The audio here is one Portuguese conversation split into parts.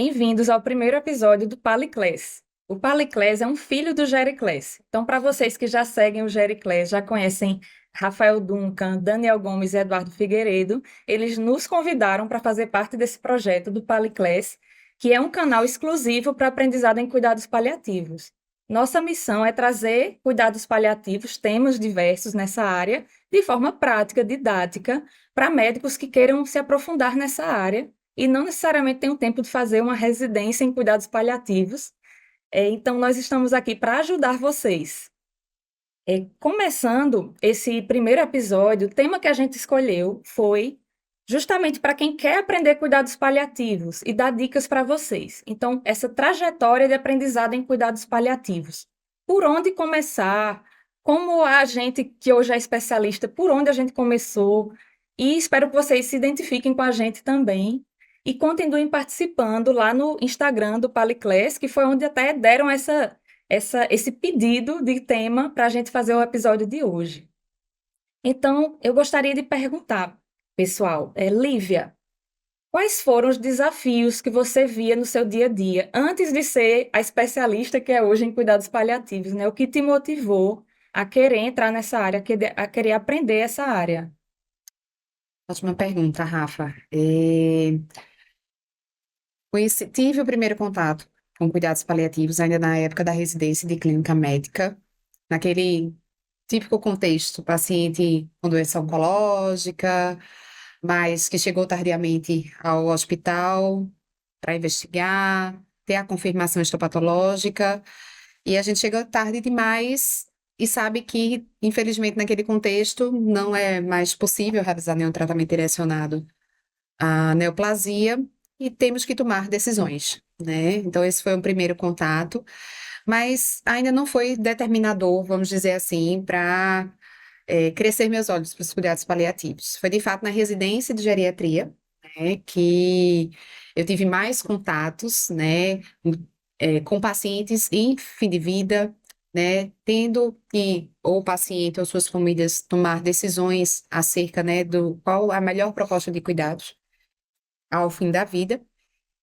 Bem-vindos ao primeiro episódio do Paliclass. O Paliclass é um filho do Gericlass. Então, para vocês que já seguem o Gericlass, já conhecem Rafael Duncan, Daniel Gomes e Eduardo Figueiredo, eles nos convidaram para fazer parte desse projeto do Paliclass, que é um canal exclusivo para aprendizado em cuidados paliativos. Nossa missão é trazer cuidados paliativos, temas diversos nessa área, de forma prática, didática, para médicos que queiram se aprofundar nessa área e não necessariamente tem o tempo de fazer uma residência em cuidados paliativos. Então, nós estamos aqui para ajudar vocês. Começando esse primeiro episódio, o tema que a gente escolheu foi justamente para quem quer aprender cuidados paliativos e dar dicas para vocês. Então, essa trajetória de aprendizado em cuidados paliativos. Por onde começar? Como a gente, que hoje é especialista, por onde a gente começou? E espero que vocês se identifiquem com a gente também e continuem participando lá no Instagram do Paliclass, que foi onde até deram esse pedido de tema para a gente fazer o episódio de hoje. Então, eu gostaria de perguntar, pessoal, Lívia, quais foram os desafios que você via no seu dia a dia, antes de ser a especialista que é hoje em cuidados paliativos, né? O que te motivou a querer entrar nessa área, a querer aprender essa área? Ótima pergunta, Rafa. Tive o primeiro contato com cuidados paliativos ainda na época da residência de clínica médica, naquele típico contexto, paciente com doença oncológica, mas que chegou tardiamente ao hospital para investigar, ter a confirmação histopatológica, e a gente chega tarde demais e sabe que, infelizmente, naquele contexto, não é mais possível realizar nenhum tratamento direcionado a neoplasia e temos que tomar decisões, né? Então, esse foi o primeiro contato, mas ainda não foi determinador, vamos dizer assim, para crescer meus olhos para os cuidados paliativos. Foi, de fato, na residência de geriatria, né, que eu tive mais contatos, né, com pacientes em fim de vida, né, tendo que ou o paciente ou suas famílias tomar decisões acerca, né, do qual a melhor proposta de cuidados ao fim da vida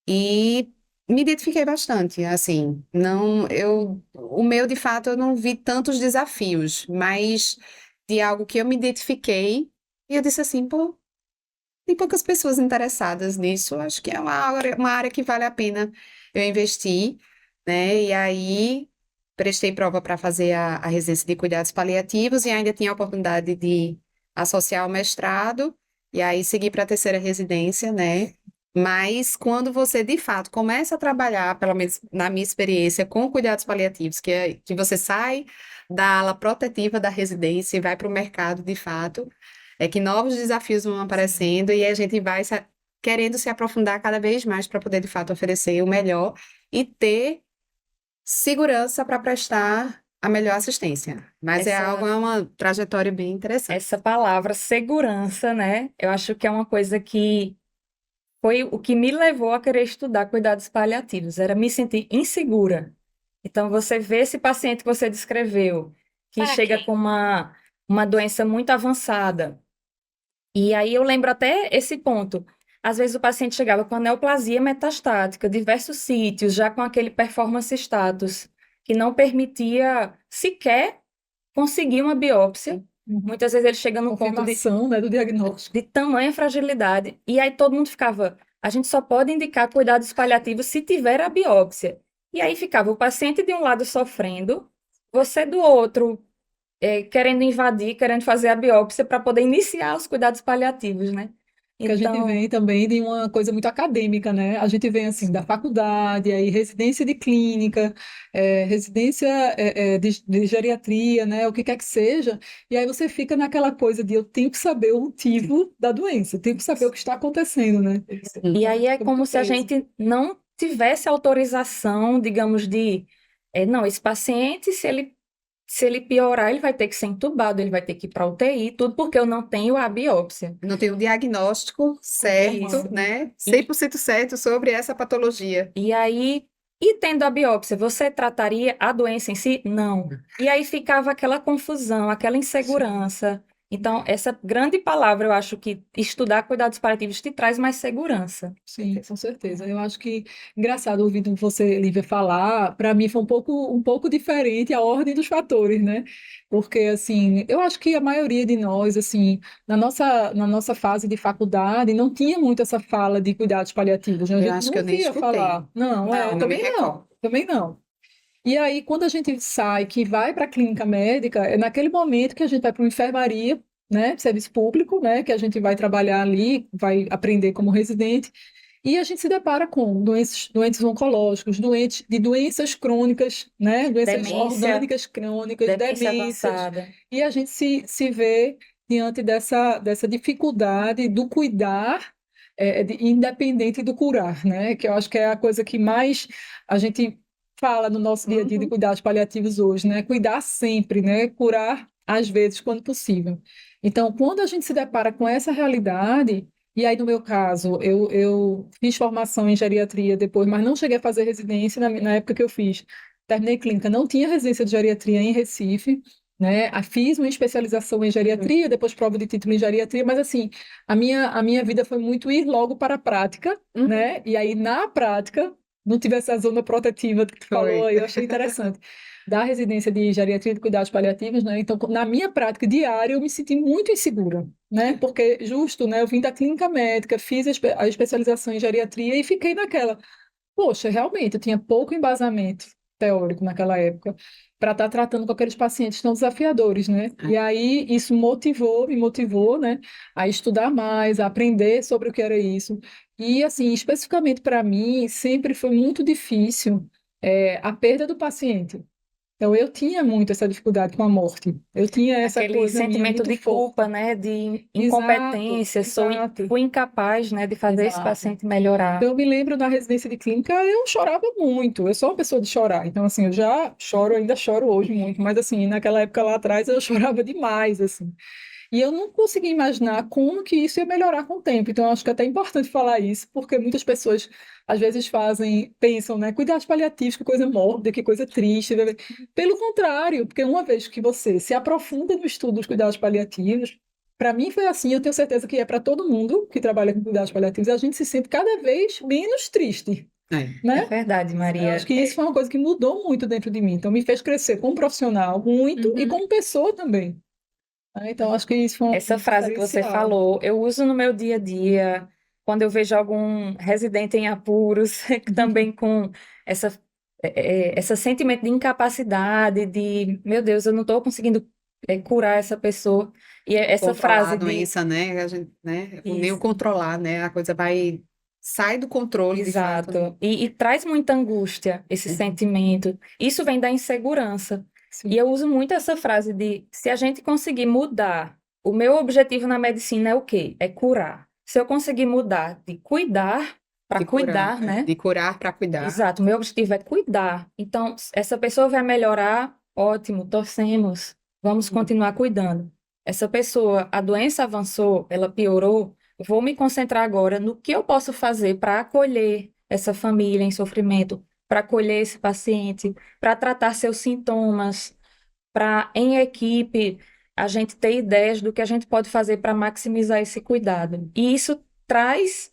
e me identifiquei bastante, assim, não, o meu, de fato, eu não vi tantos desafios, mas de algo que eu me identifiquei e eu disse assim, pô, tem poucas pessoas interessadas nisso, acho que é uma área que vale a pena eu investir, né, e aí prestei prova para fazer a residência de cuidados paliativos e ainda tinha a oportunidade de associar o mestrado, e aí segui para a terceira residência, né, mas quando você, de fato, começa a trabalhar, pelo menos na minha experiência, com cuidados paliativos, que você sai da ala protetiva da residência e vai para o mercado, de fato, é que novos desafios vão aparecendo e a gente vai querendo se aprofundar cada vez mais para poder, de fato, oferecer o melhor e ter segurança para prestar a melhor assistência. Mas é uma trajetória bem interessante. Essa palavra segurança, né? Eu acho que é uma coisa que foi o que me levou a querer estudar cuidados paliativos, era me sentir insegura. Então, você vê esse paciente que você descreveu, que chega com uma doença muito avançada. E aí eu lembro até esse ponto. Às vezes o paciente chegava com a neoplasia metastática, diversos sítios, já com aquele performance status, que não permitia sequer conseguir uma biópsia. Muitas vezes ele chega no ponto Confirmação, né, do diagnóstico. de tamanha fragilidade. E aí todo mundo ficava, a gente só pode indicar cuidados paliativos se tiver a biópsia. E aí ficava o paciente de um lado sofrendo, você do outro, querendo invadir, querendo fazer a biópsia para poder iniciar os cuidados paliativos, né? Que a gente Então, vem também de uma coisa muito acadêmica, né? A gente vem assim da faculdade, aí residência de clínica, residência de geriatria, né? O que quer que seja, e aí você fica naquela coisa de eu tenho que saber o motivo da doença, eu tenho que saber o que está acontecendo, né? e aí é Fica como muito se a preso. gente não tivesse autorização, digamos, não, esse paciente, se ele piorar, ele vai ter que ser entubado, ele vai ter que ir para UTI, tudo porque eu não tenho a biópsia. Não tem um diagnóstico certo, Isso. né? E, 100% certo sobre essa patologia. e aí, e tendo a biópsia, você trataria a doença em si? Não. E aí ficava aquela confusão, aquela insegurança. Então, essa grande palavra, eu acho que estudar cuidados paliativos te traz mais segurança. Sim, com certeza. Eu acho que engraçado ouvindo você, Lívia, falar, para mim foi um pouco diferente a ordem dos fatores, né? Porque assim, eu acho que a maioria de nós, assim, na nossa fase de faculdade, não tinha muito essa fala de cuidados paliativos, né? A Eu gente acho não que eu nem ouvia escutei. falar. Não, Não, Não me também não, recordo. também não. E aí, quando a gente sai, que vai para a clínica médica, é naquele momento que a gente vai para uma enfermaria, né, serviço público, né, que a gente vai trabalhar ali, vai aprender como residente, e a gente se depara com doentes oncológicos, doentes de doenças crônicas, né, doenças demência, orgânicas crônicas, demência demências, avançada. e a gente se vê diante dessa dificuldade do cuidar, independente do curar, né, que eu acho que é a coisa que mais a gente fala no nosso dia a dia de Uhum. cuidados paliativos hoje, né? Cuidar sempre, né? Curar às vezes quando possível. Então, quando a gente se depara com essa realidade, e aí no meu caso, eu fiz formação em geriatria depois, mas não cheguei a fazer residência na época que eu fiz. Terminei clínica, não tinha residência de geriatria em Recife, né? Fiz uma especialização em geriatria, depois prova de título em geriatria, mas assim, a minha vida foi muito ir logo para a prática, Uhum. né? E aí na prática não tive essa zona protetiva que tu falou Foi. aí, eu achei interessante. Da residência de geriatria de cuidados paliativos, né? Então, na minha prática diária, eu me senti muito insegura, né? Porque, justo, né? Eu vim da clínica médica, fiz a especialização em geriatria e fiquei naquela. Poxa, realmente, eu tinha pouco embasamento teórico naquela época para estar tratando com aqueles pacientes tão desafiadores, né? E aí isso me motivou, né, a estudar mais, a aprender sobre o que era isso. E assim, especificamente para mim, sempre foi muito difícil a perda do paciente. Então eu tinha muito essa dificuldade com a morte. Eu tinha essa Aquele coisa minha sentimento muito de forte. culpa, né? De Exato, incompetência, exato, fui incapaz, né, de fazer esse exato. paciente melhorar. Então, eu me lembro na residência de clínica, eu chorava muito. Eu sou uma pessoa de chorar. Então, assim, eu já choro, ainda choro hoje muito. Mas, assim, naquela época lá atrás, eu chorava demais, assim. E eu não conseguia imaginar como que isso ia melhorar com o tempo. Então, eu acho que é até importante falar isso, porque muitas pessoas, às vezes, pensam, né? Cuidados paliativos, que coisa mórbida, que coisa triste. Pelo contrário, porque uma vez que você se aprofunda no estudo dos cuidados paliativos, para mim foi assim, eu tenho certeza que é para todo mundo que trabalha com cuidados paliativos, a gente se sente cada vez menos triste, É. É né? verdade, Eu acho Maria. que isso foi uma coisa que mudou muito dentro de mim. Então, me fez crescer como profissional muito e Uhum. como pessoa também, né? Então, acho que isso foi um Essa frase que você diferencial. falou, eu uso no meu dia a dia, quando eu vejo algum residente em apuros, também com essa, esse sentimento de incapacidade, de, meu Deus, eu não estou conseguindo curar essa pessoa. E essa Controlar a frase de, doença, né? A gente, né? Nem o isso, controlar, né? A coisa vai, sai do controle de fato, né? exato, e traz muita angústia, esse É. sentimento. Isso vem da insegurança. E Sim, eu uso muito essa frase de, se a gente conseguir mudar, o meu objetivo na medicina é o quê? É curar. Se eu conseguir mudar de cuidar para cuidar, né? De curar para cuidar. Exato, o meu objetivo é cuidar. Então, essa pessoa vai melhorar, ótimo, torcemos, vamos continuar cuidando. Essa pessoa, a doença avançou, ela piorou, vou me concentrar agora no que eu posso fazer para acolher essa família em sofrimento, para acolher esse paciente, para tratar seus sintomas, para, em equipe, a gente ter ideias do que a gente pode fazer para maximizar esse cuidado. E isso traz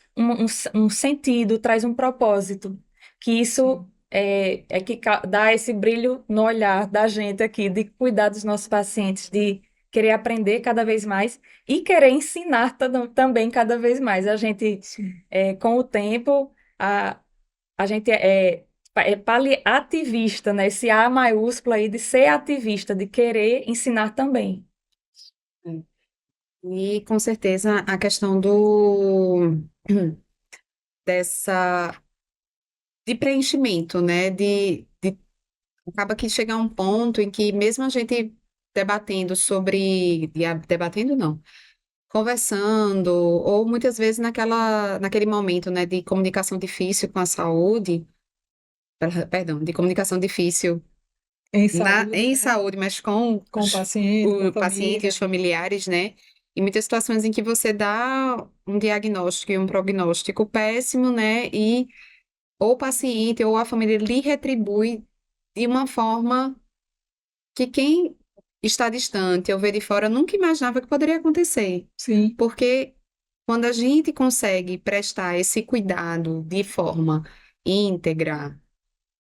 um sentido, traz um propósito, que isso é que dá esse brilho no olhar da gente aqui, de cuidar dos nossos pacientes, de querer aprender cada vez mais e querer ensinar também cada vez mais. A gente, sim. com o tempo, a gente é paliativista, né? Esse A maiúsculo aí de ser ativista, de querer ensinar também. É. E com certeza a questão do dessa de preenchimento, né? Acaba que chega a um ponto em que mesmo a gente debatendo sobre, debatendo não, conversando, ou muitas vezes naquele momento, né, de comunicação difícil com a saúde, perdão, de comunicação difícil Em saúde, em né? saúde, mas com Com o paciente, com a o paciente e os família. familiares, né? E muitas situações em que você dá um diagnóstico e um prognóstico péssimo, né? E ou o paciente ou a família lhe retribui de uma forma que quem estar distante ou ver de fora, eu nunca imaginava que poderia acontecer. Sim, Porque quando a gente consegue prestar esse cuidado de forma íntegra,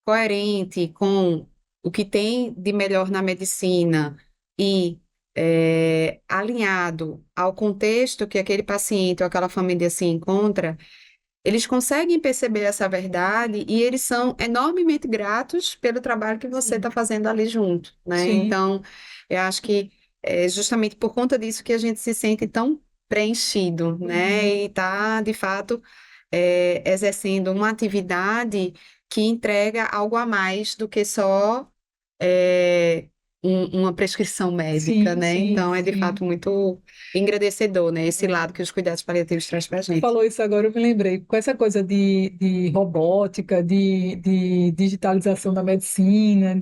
coerente com o que tem de melhor na medicina e alinhado ao contexto que aquele paciente ou aquela família se encontra, eles conseguem perceber essa verdade e eles são enormemente gratos pelo trabalho que você está sim, fazendo ali junto, né? sim. Então, eu acho que é justamente por conta disso que a gente se sente tão preenchido, né? Uhum. E está, de fato, exercendo uma atividade que entrega algo a mais do que só é, uma prescrição médica, Sim, né? sim, Então, é de sim. fato muito engrandecedor, né? Esse lado que os cuidados paliativos traz para a Tu gente. falou isso agora, eu me lembrei. Com essa coisa de robótica, de digitalização da medicina,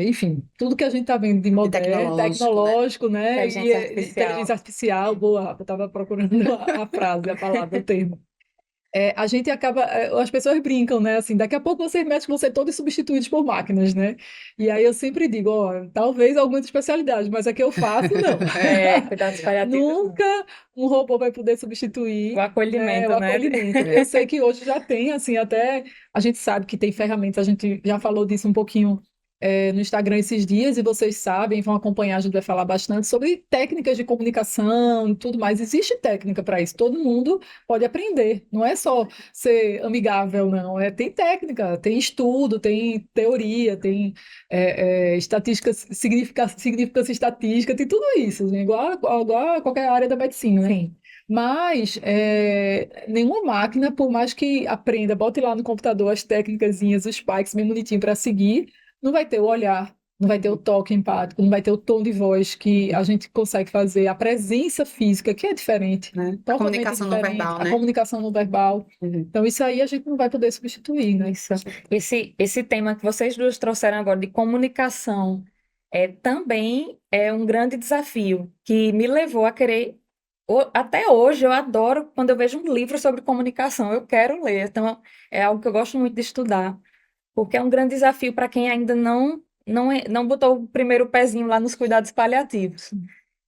enfim, tudo que a gente está vendo de De moderno, tecnológico, né? tecnológico, né? E Inteligência inteligência artificial. artificial, boa, eu estava procurando a frase, a palavra, o termo. A gente acaba, as pessoas brincam, né? Assim, daqui a pouco vocês médicos vão ser todos substituídos por máquinas, né? E aí eu sempre digo, ó, talvez algumas especialidades, mas a que eu faço, não. Cuidados paliativos, não. Nunca um robô vai poder O substituir, né, o acolhimento, né? acolhimento. Eu sei que hoje já tem, assim, até a gente sabe que tem ferramentas, a gente já falou disso um pouquinho no Instagram esses dias, e vocês sabem, vão acompanhar, a gente vai falar bastante sobre técnicas de comunicação e tudo mais. Existe técnica para isso, todo mundo pode aprender, não é só ser amigável, não. Tem técnica, tem estudo, tem teoria, tem estatística, significância estatística, tem tudo isso, né? Igual a qualquer área da medicina, né? Sim. Mas nenhuma máquina, por mais que aprenda, bote lá no computador as técnicazinhas, os spikes bem bonitinho para seguir, não vai ter o olhar, não vai ter o toque empático, não vai ter o tom de voz que a gente consegue fazer, a presença física, que é diferente, Né? A totalmente comunicação não diferente, verbal, a né? comunicação não verbal. Uhum. Então, isso aí a gente não vai poder substituir, né? Isso. Esse tema que vocês duas trouxeram agora de comunicação também é um grande desafio que me levou a querer. Até hoje eu adoro quando eu vejo um livro sobre comunicação, eu quero ler. Então é algo que eu gosto muito de estudar, porque é um grande desafio para quem ainda não botou o primeiro pezinho lá nos cuidados paliativos.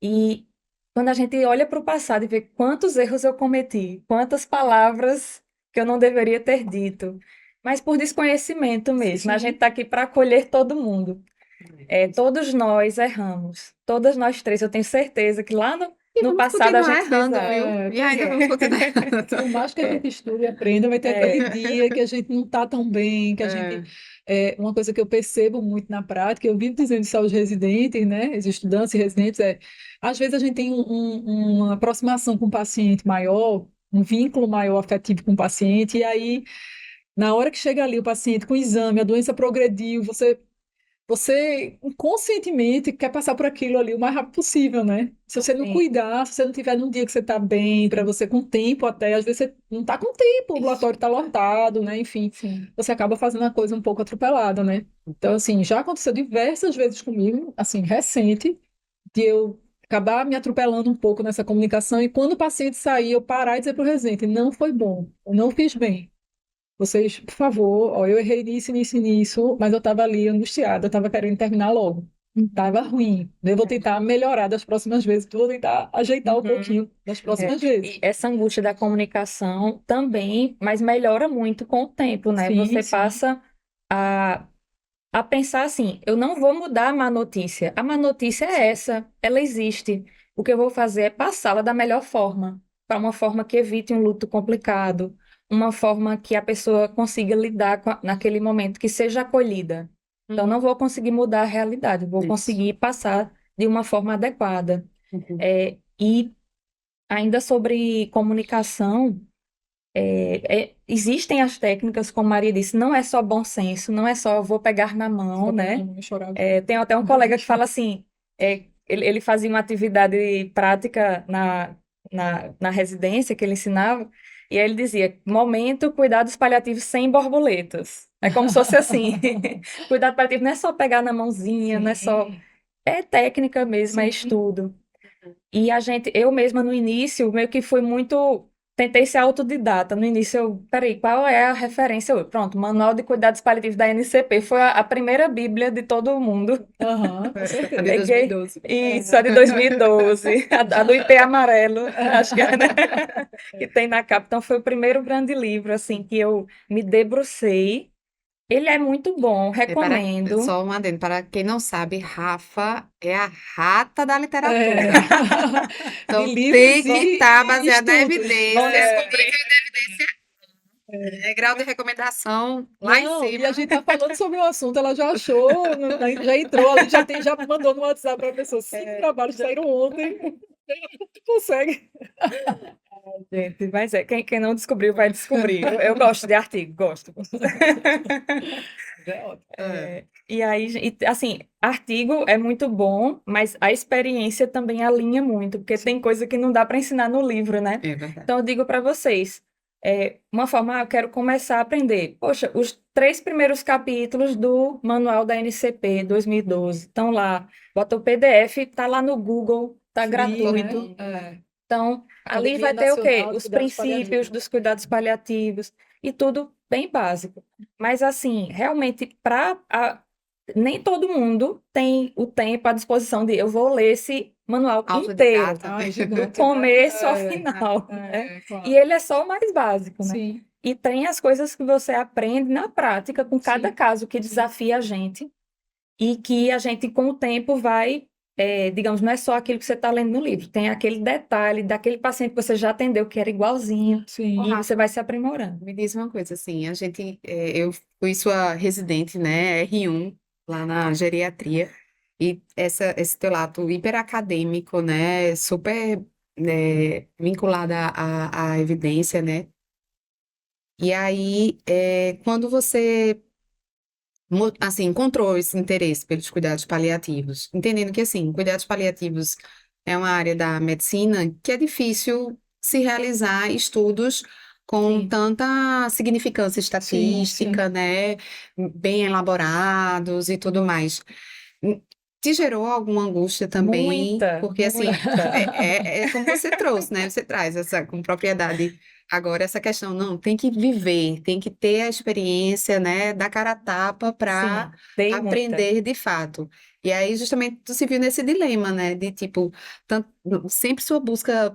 E quando a gente olha para o passado e vê quantos erros eu cometi, quantas palavras que eu não deveria ter dito, mas por desconhecimento mesmo. A gente Sim. está aqui para acolher todo mundo. Todos nós erramos, todas nós três. Eu tenho certeza que lá no, E no vamos passado a continuar gente fez errando, algo. viu? E Pois ainda é. vamos continuar errando. Por mais que a gente estude e aprenda, vai ter aquele É, dia que a gente não está tão bem, que a gente. É. Uma coisa que eu percebo muito na prática, eu vivo dizendo isso aos residentes, né? Os estudantes e residentes, às vezes a gente tem uma aproximação com o paciente maior, um vínculo maior afetivo com o paciente, e aí, na hora que chega ali o paciente com o exame, a doença progrediu, você inconscientemente quer passar por aquilo ali o mais rápido possível, né? Se você não sim, cuidar, se você não tiver num dia que você está bem, para você com tempo até, às vezes você não está com tempo, o ambulatório está lotado, né? Enfim, sim. você acaba fazendo a coisa um pouco atropelada, né? Então, assim, já aconteceu diversas vezes comigo, assim, recente, de eu acabar me atropelando um pouco nessa comunicação e quando o paciente sair, eu parar e dizer para o residente, não foi bom, eu não fiz bem. Vocês, por favor, ó, eu errei nisso, nisso e nisso, mas eu estava ali angustiada, eu estava querendo terminar logo. Estava ruim. Eu vou tentar melhorar das próximas vezes, vou tentar ajeitar um Uhum. pouquinho das É. próximas E vezes. essa angústia da comunicação também, mas melhora muito com o tempo, né? Sim, Você sim, passa a, a pensar assim: eu não vou mudar a má notícia. A má notícia é essa, ela existe. O que eu vou fazer é passá-la da melhor forma, para uma forma que evite um luto complicado, uma forma que a pessoa consiga lidar naquele momento, que seja acolhida. Então, Uhum. não vou conseguir mudar a realidade, vou Isso. conseguir passar de uma forma adequada. Uhum. E ainda sobre comunicação, existem as técnicas, como Maria disse, não é só bom senso, não é só vou pegar na mão, só pegar né? na mão e chorar. Tem até um colega que fala assim, ele fazia uma atividade prática na residência que ele ensinava, e aí ele dizia, momento, cuidados paliativos sem borboletas. É como se fosse assim, cuidado paliativo não é só pegar na mãozinha, não é só... Sim, É técnica mesmo, é sim, estudo. E eu mesma no início, meio que fui muito. tentei ser autodidata. No início, peraí, qual é a referência? Pronto, Manual de Cuidados Paliativos da NCP. Foi a primeira bíblia de todo mundo. Aham, com A certeza. de Peguei 2012. isso, a de 2012, a do IP amarelo, acho que é, né? Que tem na capa. Então, foi o primeiro grande livro, assim, que eu me debrucei. Ele é muito bom, recomendo. Só um adendo, para quem não sabe, Rafa é a rata da literatura. É. De Então livros tem que estar e baseado na estudos. evidência. Vão descobrir. Grau de recomendação lá em Não, e cima. a gente tá falando sobre o assunto, ela já achou, já entrou ali, já mandou no WhatsApp para a pessoa, 5 trabalhos saíram ontem, tu consegue. Gente, mas quem não descobriu vai descobrir. Eu gosto de artigo, gosto. Já é ótimo. E aí, assim, artigo é muito bom, mas a experiência também alinha muito, porque tem coisa que não dá para ensinar no livro, né? É verdade. Então, eu digo para vocês, uma forma, eu quero começar a aprender. Poxa, os 3 primeiros capítulos do Manual da NCP 2012 estão lá. Bota o PDF, tá lá no Google, tá Free, gratuito. né? Então, ali Academia vai ter o quê? Nacional de Os Cuidados princípios Paliativos. dos cuidados paliativos e tudo bem básico. Mas, assim, realmente, nem todo mundo tem o tempo à disposição de eu vou ler esse manual inteiro, Autodidata. Ai, do gigante, né? começo ao É, final, né? claro. E ele é só o mais básico, né? Sim, E tem as coisas que você aprende na prática com cada sim. caso que desafia a gente e que a gente, com o tempo, vai, digamos, não é só aquilo que você está lendo no livro, tem aquele detalhe daquele paciente que você já atendeu que era igualzinho, Sim. e você vai se aprimorando. Me diz uma coisa, assim, eu fui sua residente, né, R1, lá na geriatria, e esse teu lado hiperacadêmico, né, super, né, vinculado à evidência, né, e aí, quando você, assim, encontrou esse interesse pelos cuidados paliativos, entendendo que, assim, cuidados paliativos é uma área da medicina que é difícil se realizar estudos com Sim. tanta significância Sim, estatística, né, bem elaborados e tudo mais. Te gerou alguma angústia também? Muita, Porque, assim, muita. é como você trouxe, né? Você traz essa com propriedade. Agora, essa questão, não, tem que viver, tem que ter a experiência, né, da cara a tapa para Sim, dei muita. aprender de fato. E aí, justamente, tu se viu nesse dilema, né, de tipo, sempre sua busca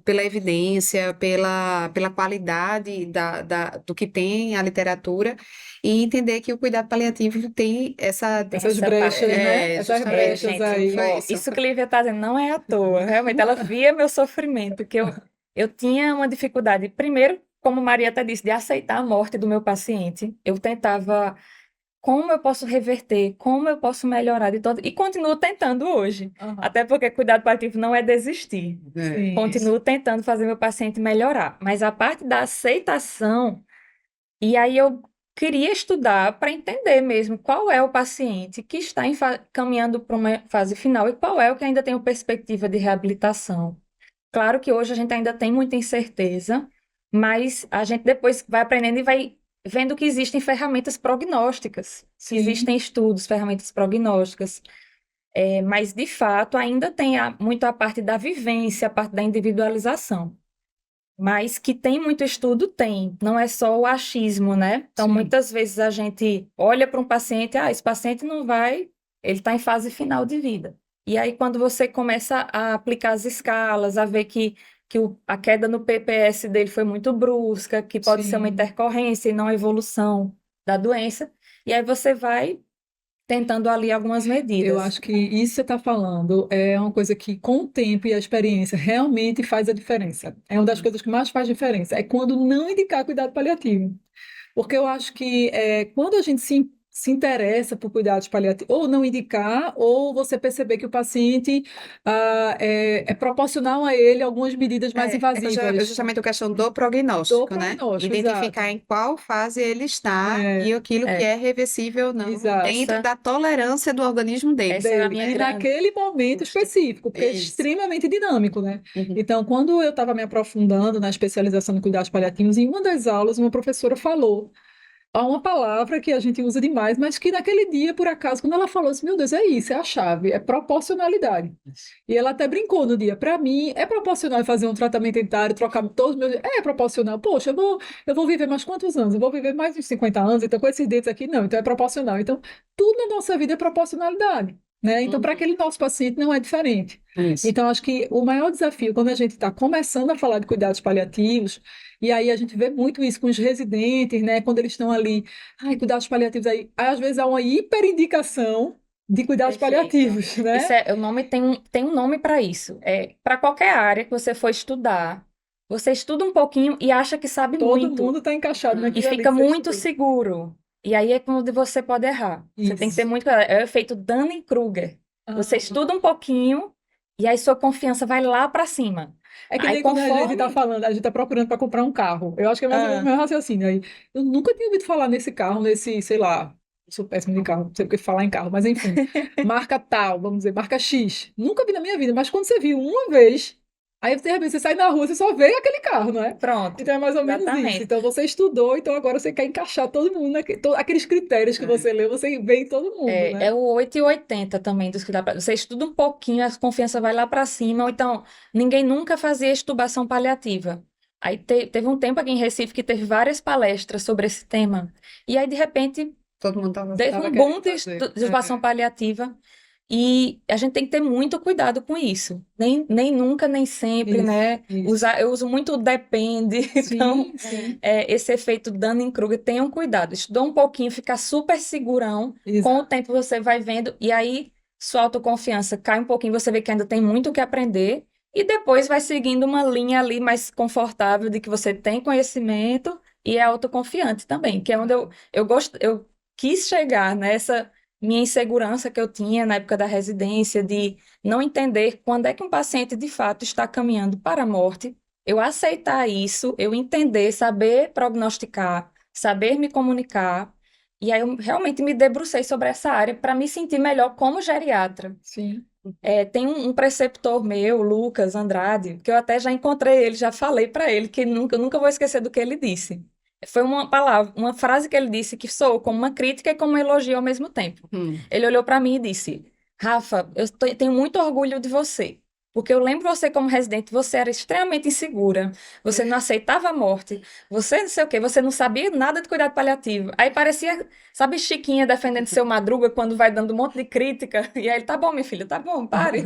pela evidência, pela qualidade do que tem a literatura, e entender que o cuidado paliativo tem essa. Tem Essas essa parte. brechas, né? Essas Justamente, brechas Gente, aí. foi ó, isso. isso que Lívia está dizendo não é à toa. Realmente, ela via meu sofrimento, que eu tinha uma dificuldade, primeiro, como Maria até disse, de aceitar a morte do meu paciente. Eu tentava como eu posso reverter, como eu posso melhorar de todo, e continuo tentando hoje. Aham. Até porque cuidado paliativo não é desistir. Sim. Continuo tentando fazer meu paciente melhorar. Mas a parte da aceitação, e aí eu queria estudar para entender mesmo qual é o paciente que está caminhando para uma fase final e qual é o que ainda tem perspectiva de reabilitação. Claro que hoje a gente ainda tem muita incerteza, mas a gente depois vai aprendendo e vai vendo que existem ferramentas prognósticas, Sim. existem estudos, ferramentas prognósticas, mas de fato ainda tem muito a parte da vivência, a parte da individualização. Mas que tem muito estudo, tem. Não é só o achismo, né? Então, Sim. muitas vezes a gente olha para um paciente, esse paciente não vai, ele está em fase final de vida. E aí, quando você começa a aplicar as escalas, a ver que a queda no PPS dele foi muito brusca, que pode ser uma Sim. intercorrência e não a evolução da doença, e aí você vai tentando ali algumas Eu medidas. acho que isso que você está falando é uma coisa que, com o tempo e a experiência, realmente faz a diferença. É uma das coisas que mais faz diferença. É quando não indicar cuidado paliativo. Porque eu acho que quando a gente se interessa por cuidados paliativos, ou não indicar, ou você perceber que o paciente é proporcional a ele algumas medidas mais invasivas. Justamente a questão do Do prognóstico, né? prognóstico, Identificar em qual fase ele está e aquilo que é reversível ou não, Exato. dentro da tolerância do organismo dele. Essa era a Dele, minha e grande naquele momento angústia. específico, porque é Isso. extremamente dinâmico, né? Uhum. Então, quando eu estava me aprofundando na especialização em cuidados paliativos, em uma das aulas, uma professora falou há uma palavra que a gente usa demais, mas que naquele dia, por acaso, quando ela falou assim, meu Deus, é isso, é a chave, é proporcionalidade. E ela até brincou no dia, para mim, é proporcional fazer um tratamento dentário, trocar todos os meus... É proporcional. Poxa, eu vou viver mais quantos anos? Eu vou viver mais de 50 anos, então com esses dentes aqui, não, então é proporcional. Então, tudo na nossa vida é proporcionalidade, né? Então, para Uhum. aquele nosso paciente não é diferente. Isso. Então, acho que o maior desafio, quando a gente está começando a falar de cuidados paliativos, e aí a gente vê muito isso com os residentes, né? Quando eles estão ali, ai, cuidados paliativos aí às vezes há uma hiperindicação de cuidados Perfeito. paliativos, Isso né? é, o nome tem um nome para isso. É para qualquer área que você for estudar, você estuda um pouquinho e acha que sabe Todo muito mundo está encaixado Uhum. e naquilo ali fica que você muito estudou. seguro. E aí é quando você pode errar. Você tem que ter Isso. muito cuidado. É o efeito Dunning-Kruger. Você Ah, estuda um pouquinho e aí sua confiança vai lá para cima. é que Aí nem quando a gente está conforme falando, a gente está procurando para comprar um carro. Eu acho que é mais ou menos o ah, meu raciocínio aí. Eu nunca tinha ouvido falar nesse carro, nesse, sei lá, sou péssimo de carro, não sei o que falar em carro, mas enfim, marca tal, vamos dizer, marca X. Nunca vi na minha vida, mas quando você viu uma vez, aí de repente você sai na rua, você só vê aquele carro, não é? pronto. Então é mais ou menos isso. Exatamente. Então você estudou, então agora você quer encaixar todo mundo, aqueles critérios que É. você leu, você vê em todo mundo, É né? o 8 e 80 também dos que dá pra... Você estuda um pouquinho, a confiança vai lá para cima, ou então ninguém nunca fazia extubação paliativa. Aí teve um tempo aqui em Recife que teve várias palestras sobre esse tema. E aí, de repente, Todo mundo estava teve Tava um querendo boom de fazer. de extubação paliativa. E a gente tem que ter muito cuidado com isso. Nem nunca, nem sempre, Isso, né? isso. Eu uso muito o depende. Então, Sim, sim. esse efeito Dunning-Kruger, tenham cuidado. Estudou um pouquinho, fica super segurão. Com o Exato. tempo você vai vendo, e aí sua autoconfiança cai um pouquinho, você vê que ainda tem muito o que aprender. E depois vai seguindo uma linha ali mais confortável de que você tem conhecimento e é autoconfiante também, que é onde eu quis chegar nessa minha insegurança que eu tinha na época da residência, de não entender quando é que um paciente de fato está caminhando para a morte, eu aceitar isso, eu entender, saber prognosticar, saber me comunicar, e aí eu realmente me debrucei sobre essa área para me sentir melhor como geriatra. Sim. Tem um preceptor meu, Lucas Andrade, que eu até já encontrei ele, já falei para ele, que eu nunca vou esquecer do que ele disse. Foi uma palavra, uma frase que ele disse que soou como uma crítica e como um elogio ao mesmo tempo. Hum. Ele olhou para mim e disse: Rafa, tenho muito orgulho de você, porque eu lembro você como residente, você era extremamente insegura, você não aceitava a morte, você não sei o quê, você não sabia nada de cuidado paliativo. Aí parecia, sabe, Chiquinha defendendo seu Madruga quando vai dando um monte de crítica, e aí ele: tá bom, minha filha, tá bom, pare.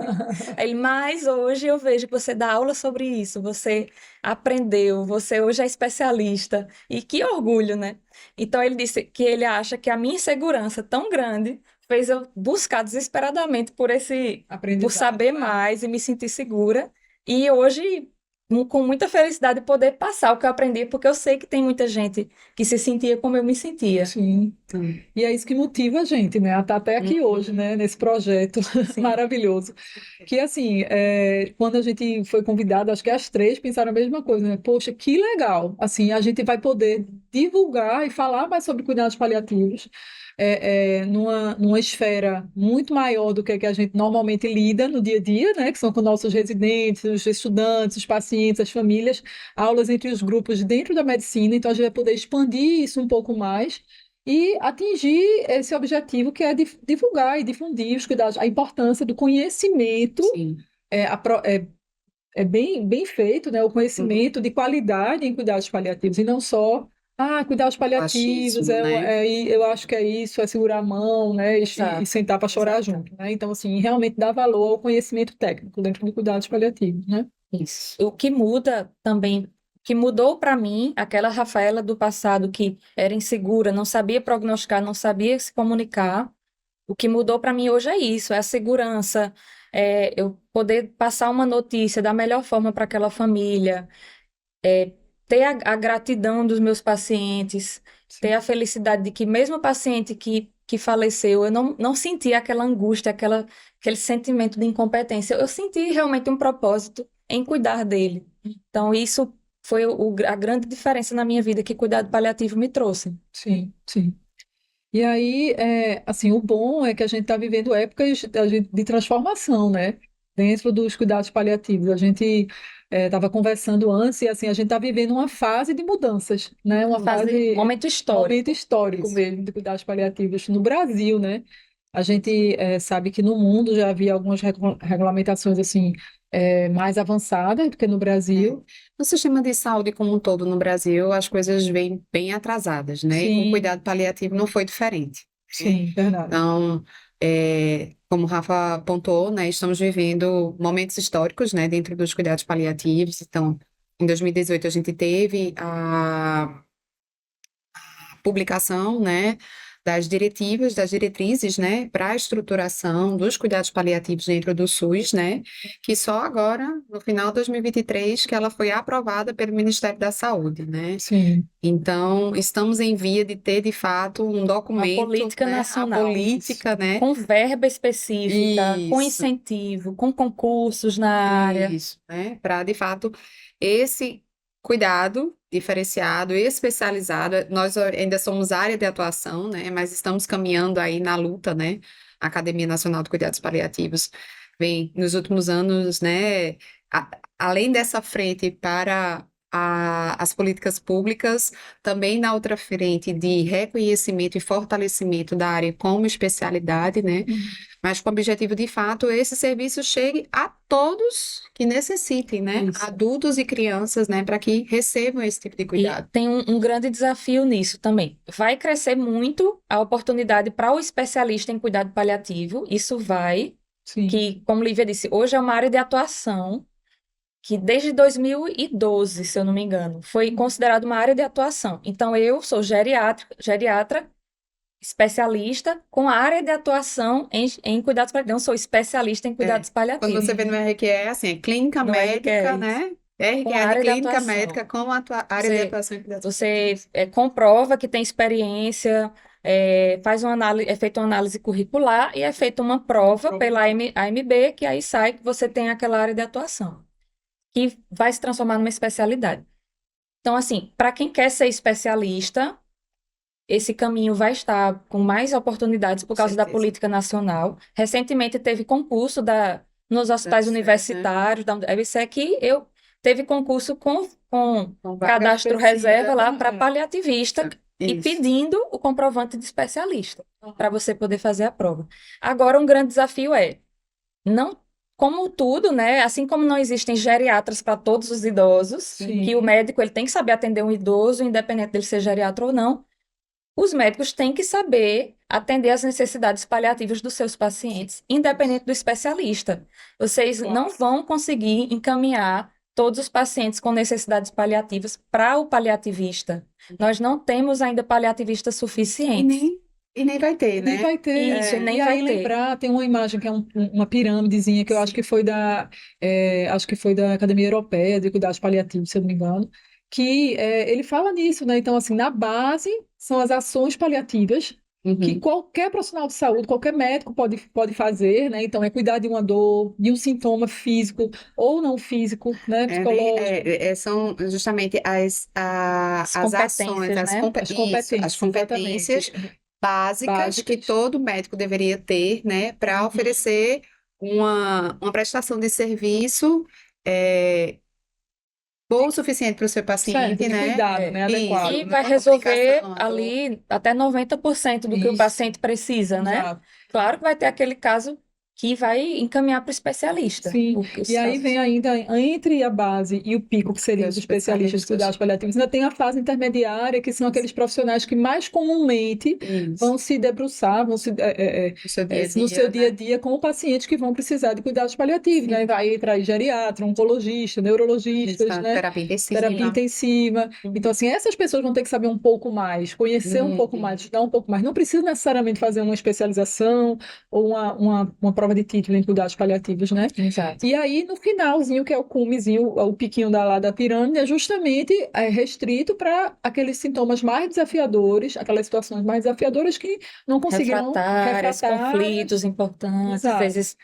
Aí ele: mas hoje eu vejo que você dá aula sobre isso, você aprendeu, você hoje é especialista. E que orgulho, né? Então ele disse que ele acha que a minha insegurança tão grande fez eu buscar desesperadamente por Aprendizado. saber mais e me sentir segura. E hoje, com muita felicidade, poder passar o que eu aprendi, porque eu sei que tem muita gente que se sentia como eu me sentia. Sim. Hum. E é isso que motiva a gente, né? A estar até aqui hoje, Uhum. né? Nesse projeto Sim. maravilhoso. Que assim, quando a gente foi convidado, acho que as três pensaram a mesma coisa, né? Poxa, que legal! Assim, a gente vai poder divulgar e falar mais sobre cuidados paliativos. Numa esfera muito maior do que a gente normalmente lida no dia a dia, né? Que são com nossos residentes, os estudantes, os pacientes, as famílias, aulas entre os grupos dentro da medicina, então a gente vai poder expandir isso um pouco mais e atingir esse objetivo que é divulgar e difundir os cuidados, a importância do conhecimento Sim. é bem feito, né? O Uhum. conhecimento de qualidade em cuidados paliativos, e não só, cuidados paliativos, Achismo, né? eu acho que é isso, é segurar a mão, né? E Exato. sentar para chorar junto, né? Então, assim, realmente dá valor ao conhecimento técnico dentro de cuidados paliativos, né? Isso. O que muda também, que mudou para mim, aquela Rafaela do passado que era insegura, não sabia prognosticar, não sabia se comunicar. O que mudou para mim hoje é isso, é a segurança, eu poder passar uma notícia da melhor forma para aquela família, ter a gratidão dos meus pacientes, ter Sim, a felicidade de que mesmo o paciente que faleceu, eu não senti aquela angústia, aquele sentimento de incompetência. Eu senti realmente um propósito em cuidar dele. Então, isso foi a grande diferença na minha vida que cuidado paliativo me trouxe. sim, sim. E aí, assim, o bom é que a gente está vivendo épocas de transformação, né? dentro dos cuidados paliativos. A gente estava conversando antes e assim, a gente está vivendo uma fase de mudanças, né? Uma fase, Momento momento histórico. histórico Isso. mesmo de cuidados paliativos no Brasil, né? A gente sabe que no mundo já havia algumas regulamentações assim mais avançadas do que no Brasil. No sistema de saúde como um todo no Brasil, as coisas vêm bem atrasadas, né? E com o Sim, cuidado paliativo não foi diferente, né? sim, verdade. Então, como o Rafa apontou, né, estamos vivendo momentos históricos, né, dentro dos cuidados paliativos. Então, em 2018 a gente teve a publicação, né, das diretivas, das diretrizes, né, para a estruturação dos cuidados paliativos dentro do SUS, né, que só agora, no final de 2023, que ela foi aprovada pelo Ministério da Saúde, né? Sim, Então, estamos em via de ter, de fato, um Uma documento, política né, a nacional. política, né? Com verba específica, com Isso, incentivo, com concursos na área. isso, né? Para, de fato, esse cuidado diferenciado, especializado, nós ainda somos área de atuação, né? Mas estamos caminhando aí na luta, né? A Academia Nacional de Cuidados Paliativos vem, nos últimos anos, né? Além dessa frente para as políticas públicas, também na outra frente de reconhecimento e fortalecimento da área como especialidade, né? Mas com o objetivo, de fato, esse serviço chegue a todos que necessitem, né? isso. Adultos e crianças, né? Para que recebam esse tipo de E cuidado. tem um grande desafio nisso também. Vai crescer muito a oportunidade para o especialista em cuidado paliativo. Isso vai, Sim, que, como Lívia disse, hoje é uma área de atuação que desde 2012, se eu não me engano, foi considerada uma área de atuação. Então, eu sou geriatra especialista com área de atuação em cuidados paliativos. Não sou especialista em cuidados Quando paliativos. você vê no RQE, é assim, é clínica No RQE é médica, isso. né? Com RQE de área de clínica atuação. médica com área de Você, atuação em cuidados você paliativos. comprova que tem experiência, faz uma análise, é feita uma análise curricular e é feita uma prova pela AMB, que aí sai que você tem aquela área de atuação, que vai se transformar numa especialidade. Então, assim, para quem quer ser especialista, esse caminho vai estar com mais oportunidades por Com causa da certeza. política nacional. Recentemente teve concurso nos Da hospitais UFSE, né? universitários, da UFSE, que teve concurso com Com vagas cadastro reserva lá para é. paliativista e Isso. pedindo o comprovante de especialista para você poder fazer a prova. Agora, um grande desafio não, como tudo, né? Assim como não existem geriatras para todos os idosos, Sim. que o médico ele tem que saber atender um idoso, independente dele ser geriatra ou não, os médicos têm que saber atender às necessidades paliativas dos seus pacientes, independente do especialista. Vocês não vão conseguir encaminhar todos os pacientes com necessidades paliativas para o paliativista. Nós não temos ainda paliativistas E suficientes. nem vai ter, Nem né? vai ter. Isso, e nem E vai aí ter. lembrar, tem uma imagem que é uma pirâmidezinha que eu acho que foi acho que foi da Academia Europeia de Cuidados Paliativos, se eu não me engano, que ele fala nisso, né? Então, assim, na base são as ações paliativas que Uhum. qualquer profissional de saúde, qualquer médico pode fazer, né? Então, é cuidar de uma dor, de um sintoma físico ou não físico, né? Psicológico. São justamente As as ações, competências, né? As competências, as competências exatamente. básicas que Básicas. todo médico deveria ter, né, para oferecer uma prestação de serviço boa o suficiente para o seu Certo, paciente, de né? cuidado, né? Isso, Adequado. E né? vai Uma resolver complicação, a dor. ali até 90% do que o Isso. paciente precisa, né? Exato. Claro que vai ter aquele caso que vai encaminhar para o especialista. Sim, Porque os e aí casos- vem ainda, entre a base e o pico, que seriam os especialistas de cuidados paliativos, ainda tem a fase intermediária, que são aqueles profissionais que mais comumente vão se debruçar, vão No seu dia a no seu dia a dia, né? dia com pacientes que vão precisar de cuidados paliativos, né? Vai entrar aí geriatra, oncologista, neurologistas, Essa né? terapia Terapia intensiva. intensiva. Então, assim, essas pessoas vão ter que saber um pouco mais, conhecer um pouco mais, estudar um pouco mais. Não precisa necessariamente fazer uma especialização ou uma prova de título em cuidados paliativos, né? Exato. E aí, no finalzinho, que é o cumezinho, o piquinho lá da pirâmide, é justamente restrito para aqueles sintomas mais desafiadores, aquelas situações mais desafiadoras que não conseguirão Refratárias, conflitos importantes, às Exato. vezes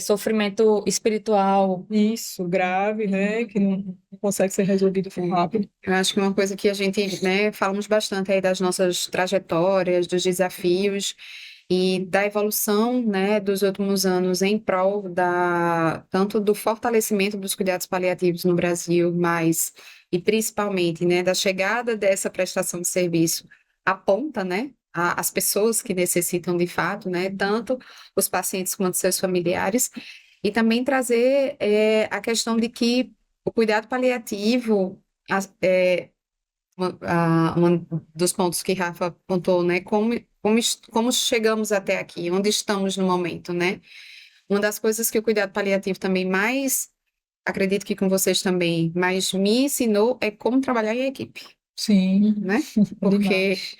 sofrimento espiritual. Isso, grave, né? Que não consegue ser resolvido rápido. Eu acho que uma coisa que a gente, né, falamos bastante aí das nossas trajetórias, dos desafios, e da evolução, né, dos últimos anos em prol tanto do fortalecimento dos cuidados paliativos no Brasil, mas e principalmente, né, da chegada dessa prestação de serviço à ponta, né, as pessoas que necessitam de fato, né, tanto os pacientes quanto seus familiares, e também trazer a questão de que o cuidado paliativo um dos pontos que Rafa apontou, né? Como chegamos até aqui, onde estamos no momento, né? Uma das coisas que o cuidado paliativo também mais, acredito que com vocês também, mais me ensinou é como trabalhar em equipe, Sim, né? Porque demais.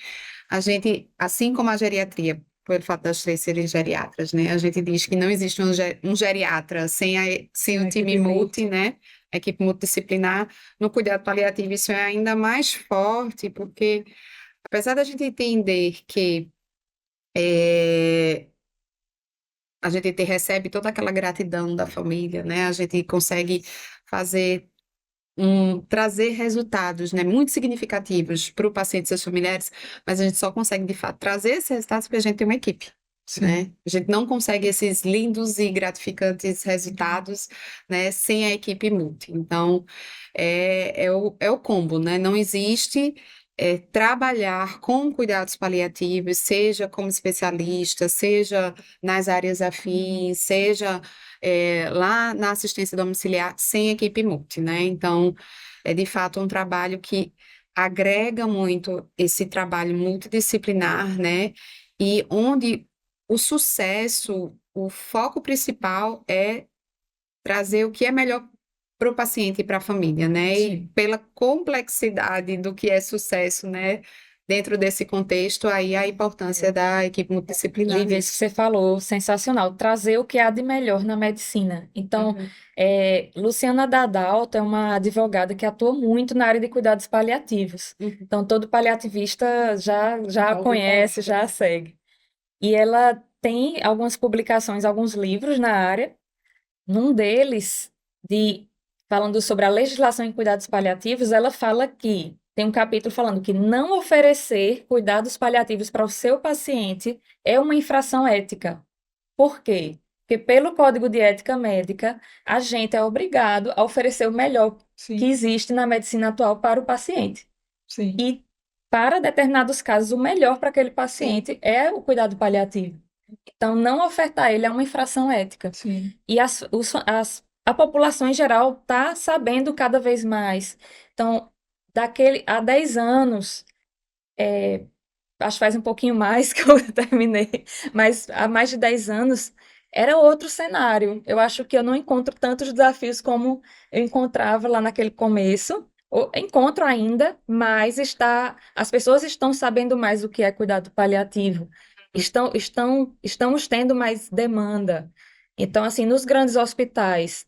a gente, assim como a geriatria, pelo fato das três serem geriatras, né? A gente diz que não existe um geriatra sem A o time equipe multi, né? A equipe multidisciplinar. No cuidado paliativo, isso é ainda mais forte, porque apesar da gente entender que a gente recebe toda aquela gratidão da família, né? A gente consegue fazer trazer resultados, né, muito significativos para o paciente e seus familiares, mas a gente só consegue, de fato, trazer esses resultados porque a gente tem uma equipe, Sim, né? A gente não consegue esses lindos e gratificantes resultados, né, sem a equipe multi. Então, é o combo, né? Não existe trabalhar com cuidados paliativos, seja como especialista, seja nas áreas afins, seja lá na assistência domiciliar, sem equipe multi, né? Então, é de fato um trabalho que agrega muito esse trabalho multidisciplinar, né? E onde o sucesso, o foco principal é trazer o que é melhor para o paciente e para a família, né? E sim. pela complexidade do que é sucesso, né? Dentro desse contexto, aí a importância da equipe multidisciplinar Lívia, isso que nisso. você falou, sensacional. Trazer o que há de melhor na medicina. Então, Uhum, Luciana Dadalto é uma advogada que atua muito na área de cuidados paliativos. uhum, Então, todo paliativista já a Já ouvi conhece, falar. já a segue. E ela tem algumas publicações, alguns livros na área. Num deles, falando sobre a legislação em cuidados paliativos, ela fala que tem um capítulo falando que não oferecer cuidados paliativos para o seu paciente é uma infração ética. Por quê? Porque pelo Código de Ética Médica, a gente é obrigado a oferecer o melhor que Sim, existe na medicina atual para o paciente. sim, E para determinados casos, o melhor para aquele sim, paciente é o cuidado paliativo. Então, não ofertar ele é uma infração ética. sim. E a população em geral está sabendo cada vez mais. Então, há 10 anos, acho que faz um pouquinho mais que eu terminei, mas há mais de 10 anos era outro cenário. Eu acho que eu não encontro tantos desafios como eu encontrava lá naquele começo. Encontro ainda, mas as pessoas estão sabendo mais o que é cuidado paliativo. Estamos tendo mais demanda. Então, assim, nos grandes hospitais,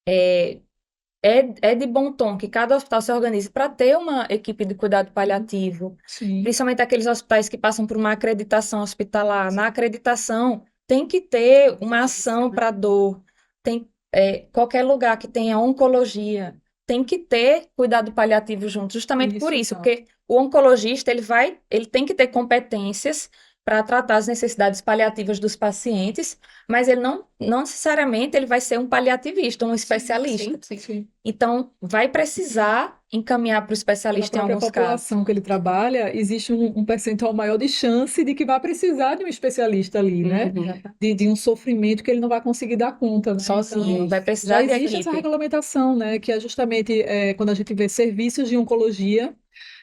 é de bom tom que cada hospital se organize para ter uma equipe de cuidado paliativo, Sim, principalmente aqueles hospitais que passam por uma acreditação hospitalar. Na acreditação, tem que ter uma ação para dor. Qualquer lugar que tenha oncologia, tem que ter cuidado paliativo junto, justamente por isso, isso, exato. porque o oncologista ele tem que ter competências para tratar as necessidades paliativas dos pacientes, mas ele não necessariamente ele vai ser um paliativista, um especialista. sim, sim. Sim. Então, vai precisar encaminhar para o Pela especialista em própria alguns casos. população que ele trabalha, existe um percentual maior de chance de que vai precisar de um especialista ali, né? Uhum, De um sofrimento que ele não vai conseguir dar conta, né? Sozinho, Então, vai já precisar de existe essa equipe. regulamentação, né? Que é justamente quando a gente vê serviços de oncologia.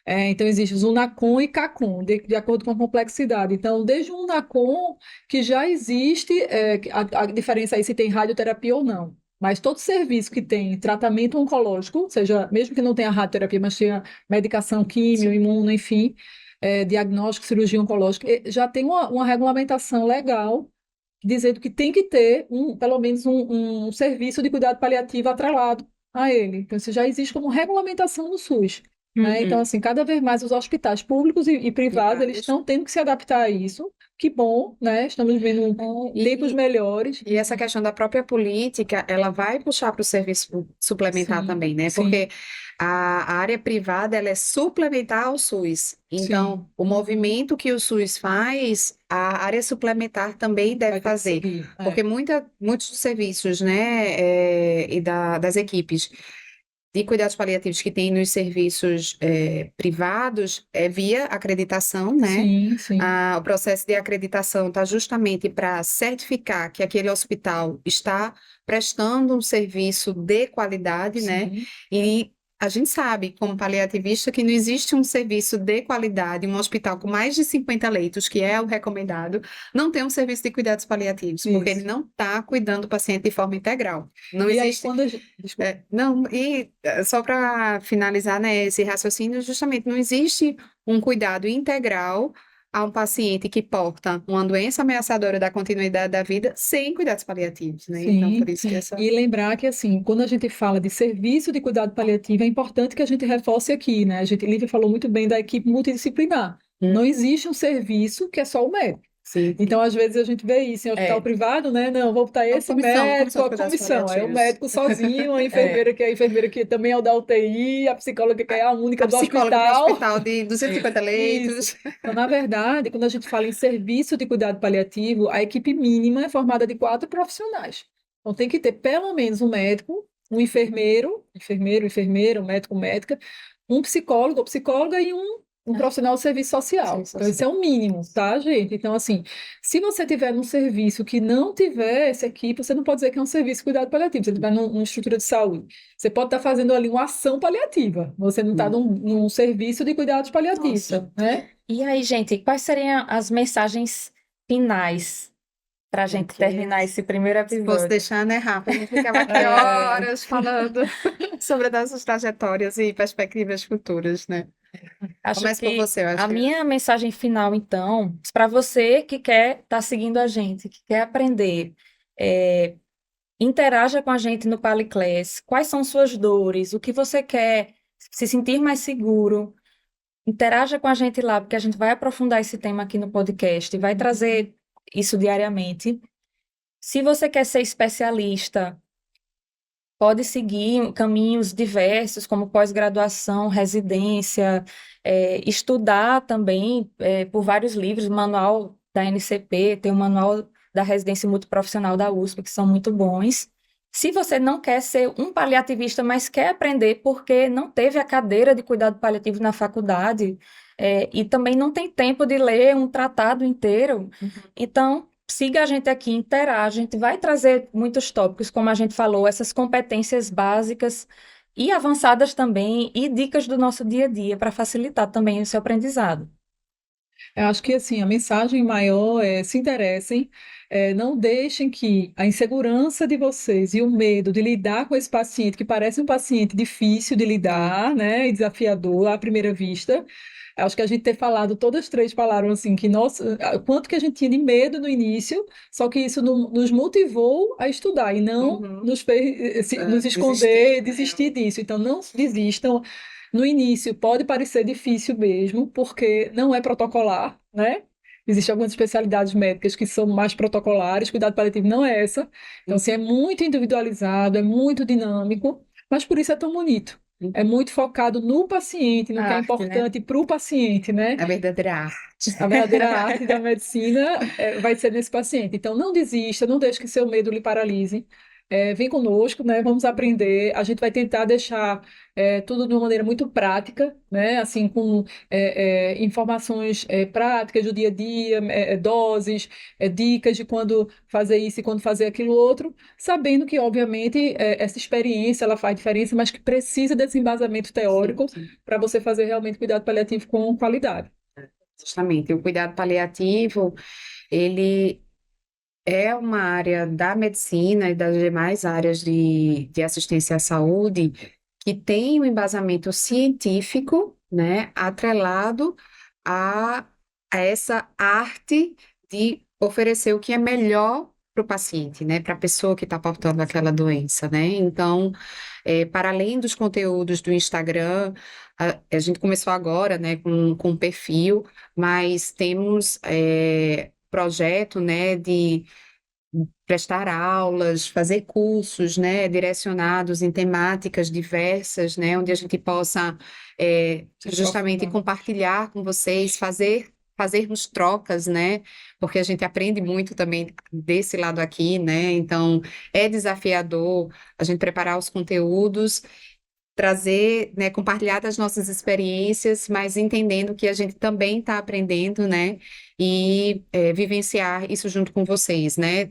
Então, existe o Unacom e CACOM, de acordo com a complexidade. Então, desde o Unacom, que já existe, a diferença aí se tem radioterapia ou não. Mas todo serviço que tem tratamento oncológico, seja, mesmo que não tenha radioterapia, mas tenha medicação, químio, imuno, enfim, diagnóstico, cirurgia oncológica, já tem uma regulamentação legal dizendo que tem que ter pelo menos um serviço de cuidado paliativo atrelado a ele. Então, isso já existe como regulamentação no SUS. né? Então, Uhum. assim, cada vez mais os hospitais públicos e privados, eles Privados. estão tendo que se adaptar a isso. Que bom, né? Estamos vivendo tempos E, melhores. e essa questão da própria política, ela vai puxar para o serviço suplementar Sim, também, né? sim, Porque a área privada, ela é suplementar ao SUS. sim. Então, o movimento que o SUS faz, a área suplementar também deve Vai ter que fazer. seguir. Porque muitos dos serviços, né, das equipes de cuidados paliativos que tem nos serviços privados é via acreditação, né? Sim, sim, O processo de acreditação está justamente para certificar que aquele hospital está prestando um serviço de qualidade, né? sim. E a gente sabe, como paliativista, que não existe um serviço de qualidade, um hospital com mais de 50 leitos, que é o recomendado, não tem um serviço de cuidados paliativos, porque ele Isso. não está cuidando do paciente de forma integral. Não E aí, existe. quando a gente... Desculpa. Não, e só para finalizar, né, esse raciocínio, justamente não existe um cuidado integral a um paciente que porta uma doença ameaçadora da continuidade da vida sem cuidados paliativos, né? Então, por Sim, isso que essa. e lembrar que, assim, quando a gente fala de serviço de cuidado paliativo, é importante que a gente reforce aqui, né? A gente, Lívia falou muito bem da equipe multidisciplinar. Não existe um serviço que é só o médico. Sim. Então, às vezes, a gente vê isso em hospital É, privado, né? Não, vou botar uma esse comissão médico, de a cuidados comissão. Aí o paliativos. médico sozinho, É, a enfermeira que também é o da UTI, a psicóloga que é a única a do psicóloga do hospital. hospital de 250 Isso. leitos. Então, na verdade, quando a gente fala em serviço de cuidado paliativo, a equipe mínima é formada de 4 profissionais. Então, tem que ter pelo menos um médico, um enfermeira, um médico, médica, um psicólogo ou psicóloga e um profissional de serviço social. Serviço Então, esse é social. o mínimo, tá, gente? Então, assim, se você tiver num serviço que não tiver essa equipe, você não pode dizer que é um serviço de cuidado paliativo. Você estiver numa estrutura de saúde. Você pode estar fazendo ali uma ação paliativa. Você não está num serviço de cuidados paliativos, Nossa. né? E aí, gente, quais seriam as mensagens finais para a gente terminar esse primeiro Se fosse episódio? deixar, né, Rafa? A gente ficava aqui É, horas falando sobre as nossas trajetórias e perspectivas futuras, né? Acho Começa por que você, eu acho a que. minha mensagem final, então, para você que quer estar seguindo a gente, que quer aprender, é, interaja com a gente no Paliclass. Quais são suas dores? O que você quer se sentir mais seguro? Interaja com a gente lá, porque a gente vai aprofundar esse tema aqui no podcast, vai trazer isso diariamente. Se você quer ser especialista, pode seguir caminhos diversos, como pós-graduação, residência, estudar também por vários livros, o manual da NCP, tem o manual da residência multiprofissional da USP, que são muito bons. Se você não quer ser um paliativista, mas quer aprender porque não teve a cadeira de cuidado paliativo na faculdade, e também não tem tempo de ler um tratado inteiro, então siga a gente aqui, interaja, a gente vai trazer muitos tópicos, como a gente falou, essas competências básicas e avançadas também, e dicas do nosso dia a dia para facilitar também o seu aprendizado. eu acho que assim, a mensagem maior é se interessem, não deixem que a insegurança de vocês e o medo de lidar com esse paciente, que parece um paciente difícil de lidar, né, e desafiador à primeira vista. Acho que a gente ter falado, todas três falaram assim, que nossa, quanto que a gente tinha de medo no início, só que isso nos motivou a estudar e não Uhum. nos fez nos esconder, desistir disso. Então, não desistam. No início pode parecer difícil mesmo, porque não é protocolar, né? Existem algumas especialidades médicas que são mais protocolares, cuidado paliativo não é essa. Então, assim, é muito individualizado, é muito dinâmico, mas por isso é tão bonito. É muito focado no paciente, no que A é arte, né? importante para o paciente, né? A verdadeira arte. A verdadeira arte da medicina vai ser nesse paciente. Então, não desista, não deixe que seu medo lhe paralise. Vem conosco, né? Vamos aprender. A gente vai tentar deixar tudo de uma maneira muito prática, né? Assim, com informações práticas do dia a dia, doses, dicas de quando fazer isso e quando fazer aquilo outro, sabendo que, obviamente, essa experiência ela faz diferença, mas que precisa desse embasamento Sim, teórico sim. para você fazer realmente cuidado paliativo com qualidade. Justamente. O cuidado paliativo, ele é uma área da medicina e das demais áreas de assistência à saúde que tem um embasamento científico, né, atrelado a, a essa arte de oferecer o que é melhor para o paciente, né? Para a pessoa que está portando aquela doença, né? Então, para além dos conteúdos do Instagram, a gente começou agora, né, com um perfil, mas temos projeto, né, de prestar aulas, fazer cursos, né, direcionados em temáticas diversas, né, onde a gente possa justamente compartilhar com vocês, fazermos trocas, né, porque a gente aprende muito também desse lado aqui, né, então é desafiador a gente preparar os conteúdos, trazer, né, compartilhar das nossas experiências, mas entendendo que a gente também está aprendendo, né, e vivenciar isso junto com vocês, né,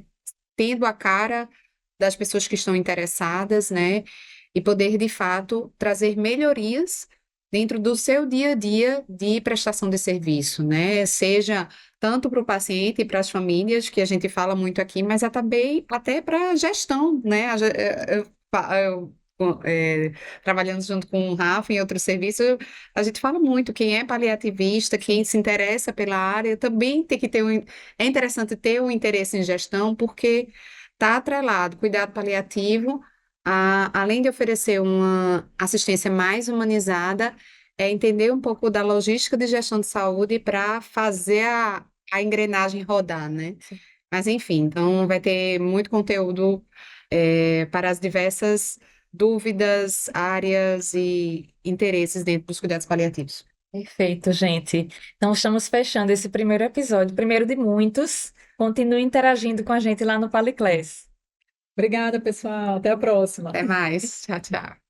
tendo a cara das pessoas que estão interessadas, né? E poder, de fato, trazer melhorias dentro do seu dia a dia de prestação de serviço, né? Seja tanto para o paciente e para as famílias, que a gente fala muito aqui, mas também até para a gestão, né? Trabalhando junto com o Rafa em outro serviço, a gente fala muito, quem é paliativista, quem se interessa pela área, também tem que ter é interessante ter um interesse em gestão, porque está atrelado, cuidado paliativo, além de oferecer uma assistência mais humanizada, é entender um pouco da logística de gestão de saúde para fazer a engrenagem rodar, né? Mas enfim, então vai ter muito conteúdo para as diversas dúvidas, áreas e interesses dentro dos cuidados paliativos. Perfeito, gente. Então, estamos fechando esse primeiro episódio, primeiro de muitos. Continue interagindo com a gente lá no Paliclass. Obrigada, pessoal. Até a próxima. Até mais. Tchau, tchau.